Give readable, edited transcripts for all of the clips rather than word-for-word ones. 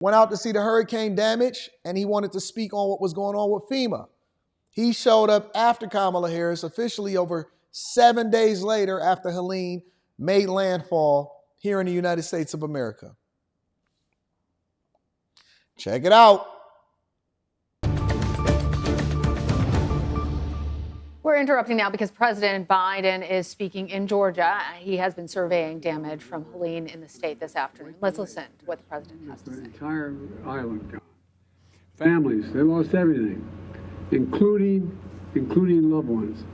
went out to see the hurricane damage, and he wanted to speak on what was going on with FEMA. He showed up after Kamala Harris, officially over 7 days later after Helene made landfall here in the United States of America. Check it out. We're interrupting now because President Biden is speaking in Georgia. He has been surveying damage from Helene in the state this afternoon. Let's listen to what the president has to say. The entire island gone. Families, they lost everything, including loved ones,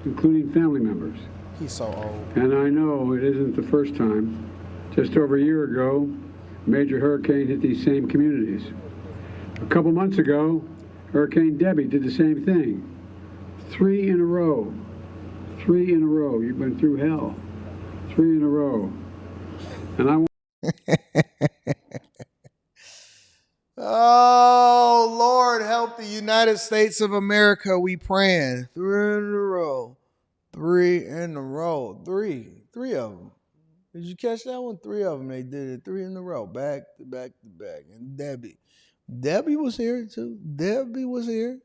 including family members. He's so old. And I know it isn't the first time. Just over a year ago, a major hurricane hit these same communities. A couple months ago, Hurricane Debbie did the same thing. 3 in a row. 3 in a row. You've been through hell. 3 in a row. And I want Oh, Lord, help the United States of America, we praying. 3 in a row. 3 in a row. Three of them. Did you catch that one? 3 of them. They did it 3 in a row. Back to back to back. And Debbie was here too. Debbie was here.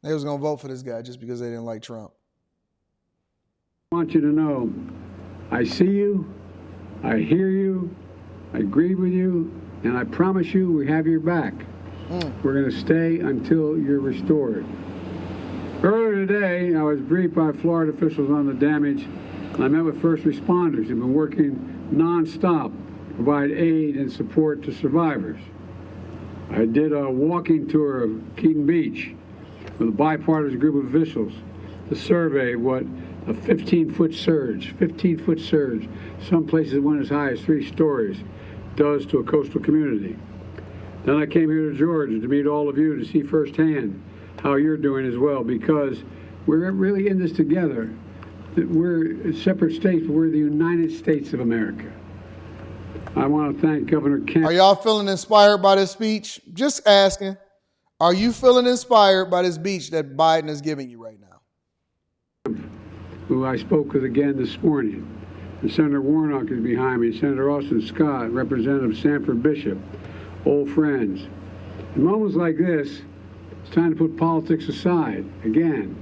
They was going to vote for this guy just because they didn't like Trump. I want you to know, I see you, I hear you, I agree with you, and I promise you we have your back. We're going to stay until you're restored. Earlier today, I was briefed by Florida officials on the damage, and I met with first responders who've been working nonstop to provide aid and support to survivors. I did a walking tour of Keaton Beach with a bipartisan group of officials to survey what a 15-foot surge, some places went as high as 3 stories, does to a coastal community. Then I came here to Georgia to meet all of you to see firsthand how you're doing as well, because we're really in this together. We're separate states, but we're the United States of America. I want to thank Governor Kemp. Are y'all feeling inspired by this speech? Just asking. Are you feeling inspired by this speech that Biden is giving you right now? Who I spoke with again this morning. And Senator Warnock is behind me, Senator Austin Scott, Representative Sanford Bishop, old friends. In moments like this, it's time to put politics aside. Again,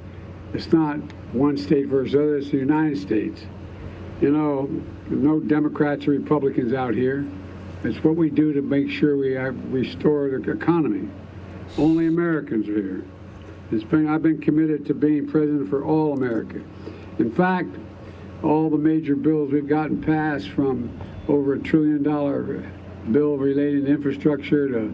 it's not one state versus other, it's the United States. You know, no Democrats or Republicans out here. It's what we do to make sure we restore the economy. Only Americans are here. I've been committed to being president for all America. In fact, all the major bills we've gotten passed, from over $1 trillion bill relating to infrastructure to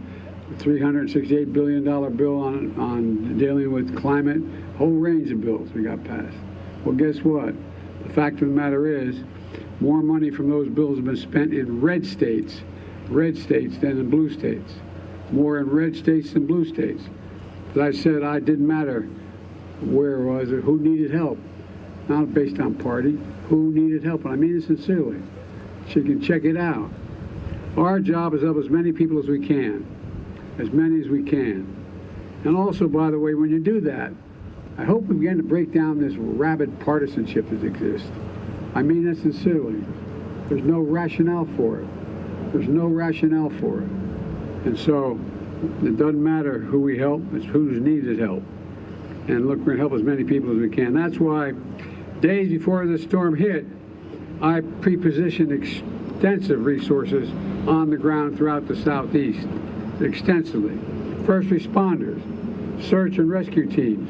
a $368 billion bill on dealing with climate, a whole range of bills we got passed. Well, guess what? The fact of the matter is, more money from those bills have been spent in red states than in blue states. More in red states than blue states. As I said, I didn't matter where it was or who needed help. Not based on party, who needed help. And I mean it sincerely. So you can check it out. Our job is to help as many people as we can. As many as we can. And also, by the way, when you do that, I hope we begin to break down this rabid partisanship that exists. I mean that sincerely. There's no rationale for it. There's no rationale for it. And so it doesn't matter who we help, it's who's needed help. And look, we're going to help as many people as we can. That's why days before the storm hit, I pre-positioned extensive resources on the ground throughout the Southeast, extensively. First responders, search and rescue teams,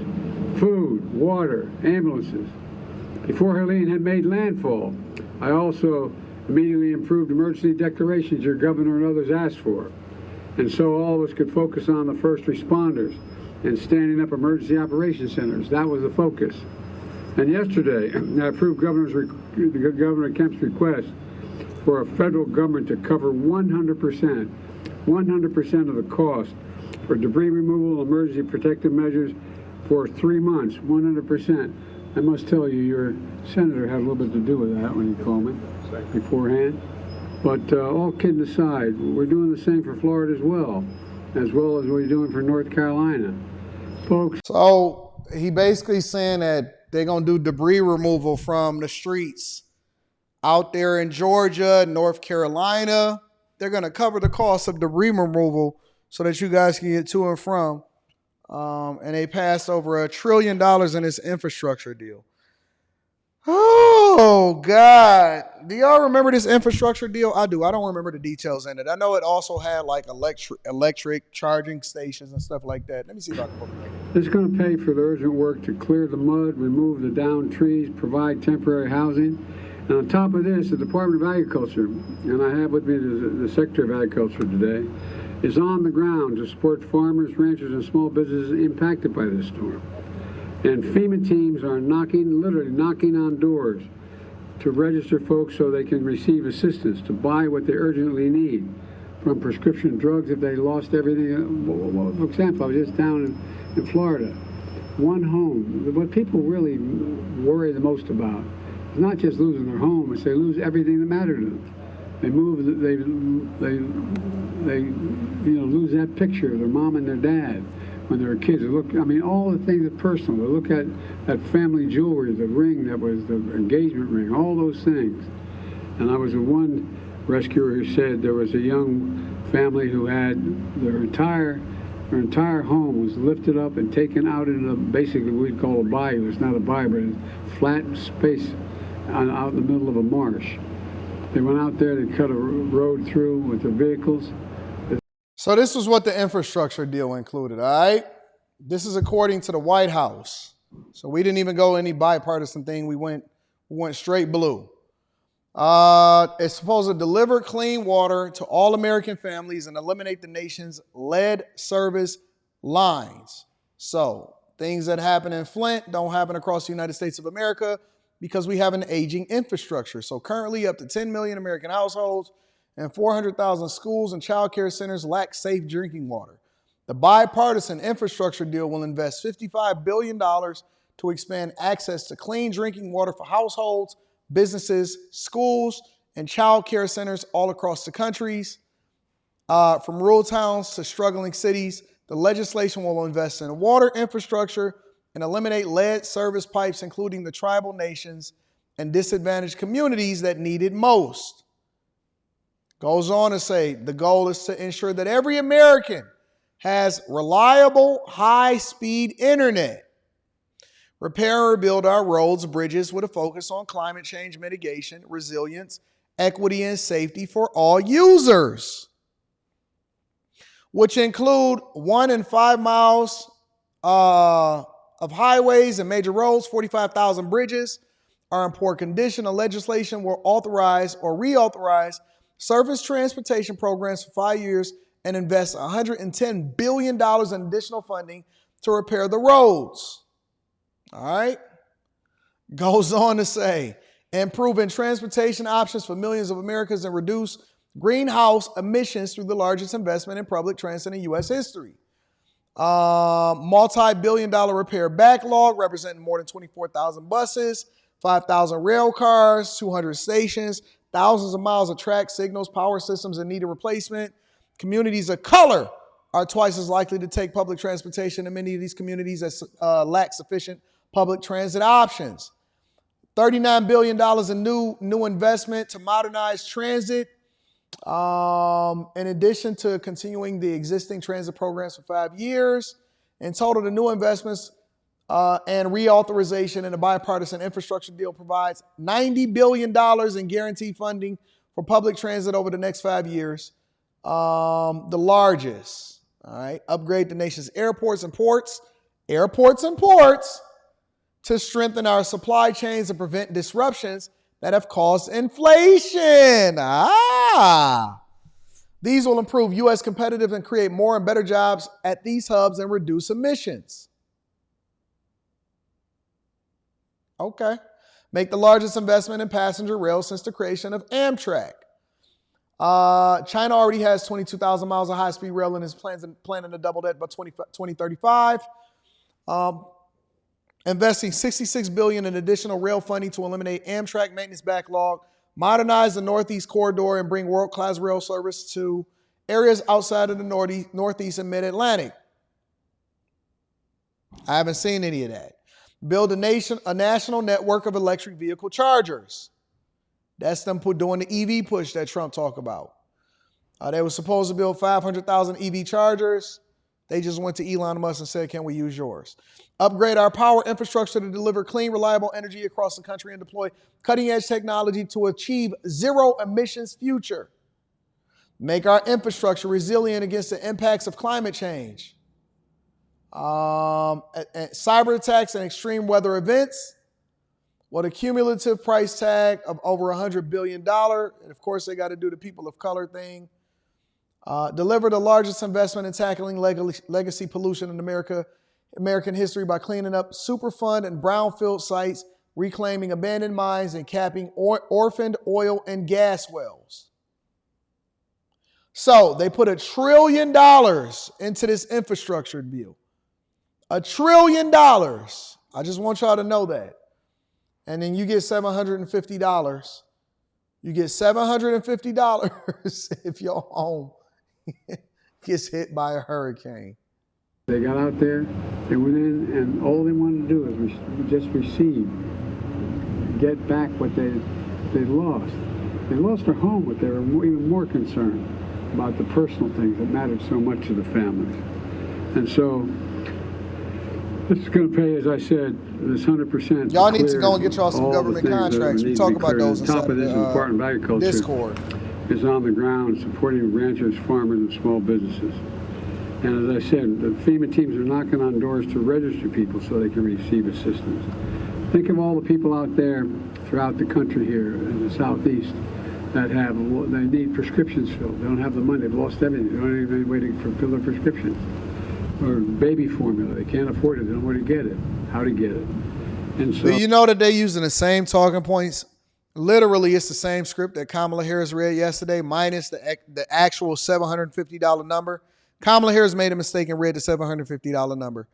food, water, ambulances. Before Helene had made landfall, I also immediately improved emergency declarations your governor and others asked for. And so all of us could focus on the first responders and standing up emergency operations centers. That was the focus. And yesterday, I approved Governor Kemp's request for a federal government to cover 100% of the cost for debris removal and emergency protective measures for 3 months, 100%. I must tell you, your senator had a little bit to do with that when he called me beforehand. But all kidding aside, we're doing the same for Florida as well as we're doing for North Carolina. Folks. So he basically saying that they're going to do debris removal from the streets out there in Georgia, North Carolina, they're gonna cover the cost of debris removal so that you guys can get to and from. And they passed over $1 trillion in this infrastructure deal. Oh, God. Do y'all remember this infrastructure deal? I do. I don't remember the details in it. I know it also had like electric charging stations and stuff like that. Let me see if I can pull it up. This is going to pay for the urgent work to clear the mud, remove the downed trees, provide temporary housing. And on top of this, the Department of Agriculture, and I have with me the Secretary of Agriculture today, is on the ground to support farmers, ranchers, and small businesses impacted by this storm. And FEMA teams are literally knocking on doors to register folks so they can receive assistance, to buy what they urgently need, from prescription drugs if they lost everything. For example, I was just down in Florida. One home, what people really worry the most about is not just losing their home, it's they lose everything that mattered to them. They move, they lose that picture of their mom and their dad when they were kids. They look, I mean, all the things are personal. They look at that family jewelry, the ring that was the engagement ring, all those things. And I was with one rescuer who said there was a young family who had their entire home was lifted up and taken out into basically what we'd call a bayou. It's not a bayou, but it's flat space out in the middle of a marsh. They went out there to cut a road through with their vehicles. So this was what the infrastructure deal included, all right? This is according to the White House. So we didn't even go any bipartisan thing. We went straight blue. It's supposed to deliver clean water to all American families and eliminate the nation's lead service lines. So things that happen in Flint don't happen across the United States of America because we have an aging infrastructure. So currently up to 10 million American households and 400,000 schools and child care centers lack safe drinking water. The bipartisan infrastructure deal will invest $55 billion to expand access to clean drinking water for households, businesses, schools, and child care centers all across the countries. From rural towns to struggling cities, the legislation will invest in water infrastructure and eliminate lead service pipes, including the tribal nations and disadvantaged communities that need it most. Goes on to say the goal is to ensure that every American has reliable, high-speed internet. Repair and rebuild our roads, bridges with a focus on climate change mitigation, resilience, equity, and safety for all users, which include 1 and 5 miles of highways and major roads. 45,000 bridges are in poor condition. The legislation will authorize or reauthorize surface transportation programs for 5 years and invest $110 billion in additional funding to repair the roads. All right. Goes on to say, improving transportation options for millions of Americans and reduce greenhouse emissions through the largest investment in public transit in U.S. history. Multi-billion-dollar repair backlog representing more than 24,000 buses, 5,000 rail cars, 200 stations, thousands of miles of track signals, power systems in need of replacement. Communities of color are twice as likely to take public transportation in many of these communities that lack sufficient public transit options. $39 billion in new investment to modernize transit. In addition to continuing the existing transit programs for 5 years. In total, the new investments and reauthorization in the bipartisan infrastructure deal provides $90 billion in guaranteed funding for public transit over the next 5 years. The largest, all right, upgrade the nation's airports and ports to strengthen our supply chains and prevent disruptions that have caused inflation. These will improve U.S. competitiveness and create more and better jobs at these hubs and reduce emissions. Okay. Make the largest investment in passenger rail since the creation of Amtrak. China already has 22,000 miles of high-speed rail and is planning to double that by 2035. Investing $66 billion in additional rail funding to eliminate Amtrak maintenance backlog, modernize the Northeast Corridor, and bring world-class rail service to areas outside of the Northeast and Mid-Atlantic. I haven't seen any of that. Build a national network of electric vehicle chargers. That's them doing the EV push that Trump talked about. They were supposed to build 500,000 EV chargers. They just went to Elon Musk and said, can we use yours? Upgrade our power infrastructure to deliver clean, reliable energy across the country and deploy cutting-edge technology to achieve zero emissions future. Make our infrastructure resilient against the impacts of climate change. Cyber attacks and extreme weather events. What a cumulative price tag of over $100 billion. And of course, they got to do the people of color thing. Deliver the largest investment in tackling legacy pollution in American history by cleaning up Superfund and brownfield sites, reclaiming abandoned mines, and capping orphaned oil and gas wells. So they put $1 trillion into this infrastructure bill. $1 trillion. I just want y'all to know that. And then you get $750. You get $750 if your home gets hit by a hurricane. They got out there, they went in, and all they wanted to do is just receive, get back what they lost. They lost their home, but they were even more concerned about the personal things that mattered so much to the families. And so, this is going to pay, as I said, this 100%. Y'all need to go and get y'all some government contracts. We talk about those on top of this Department of Agriculture Discord. Is on the ground supporting ranchers, farmers, and small businesses. And as I said, the FEMA teams are knocking on doors to register people so they can receive assistance. Think of all the people out there throughout the country here in the Southeast that they need prescriptions filled. They don't have the money. They've lost everything. They don't have any way to fulfill their prescriptions. Or baby formula. They can't afford it. They don't know where to get it, how to get it. And so, do you know that they're using the same talking points? Literally, it's the same script that Kamala Harris read yesterday, minus the actual $750 number. Kamala Harris made a mistake and read the $750 number.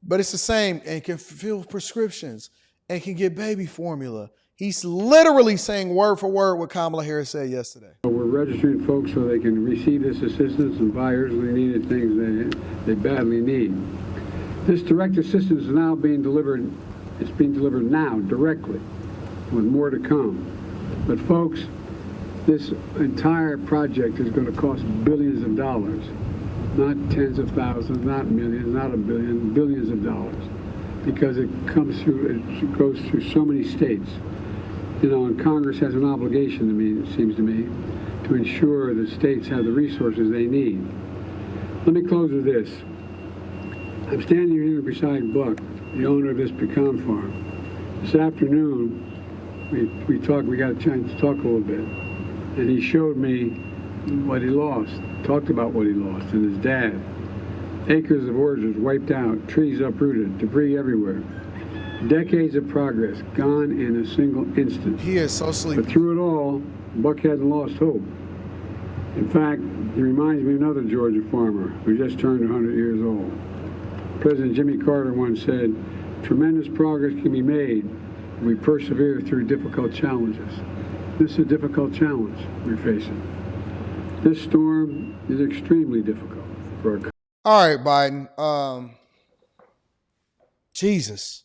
But it's the same, and can fill prescriptions and can get baby formula. He's literally saying word for word what Kamala Harris said yesterday. We're registering folks so they can receive this assistance and buy urgently needed things they badly need. This direct assistance is now being delivered. It's being delivered now directly, with more to come. But folks, this entire project is going to cost billions of dollars, not tens of thousands, not millions, not a billion, billions of dollars, because it goes through so many states. You know, and Congress has an obligation to me, it seems to me, to ensure that states have the resources they need. Let me close with this. I'm standing here beside Buck, the owner of this pecan farm. This afternoon, we got a chance to talk a little bit, and he showed me what he lost, talked about what he lost, and his dad. Acres of orchards wiped out, trees uprooted, debris everywhere. Decades of progress gone in a single instant. He is so sleepy. But through it all, Buck hadn't lost hope. In fact, he reminds me of another Georgia farmer who just turned 100 years old. President Jimmy Carter once said, "Tremendous progress can be made if we persevere through difficult challenges." This is a difficult challenge we're facing. This storm is extremely difficult for our country. All right, Biden. Jesus.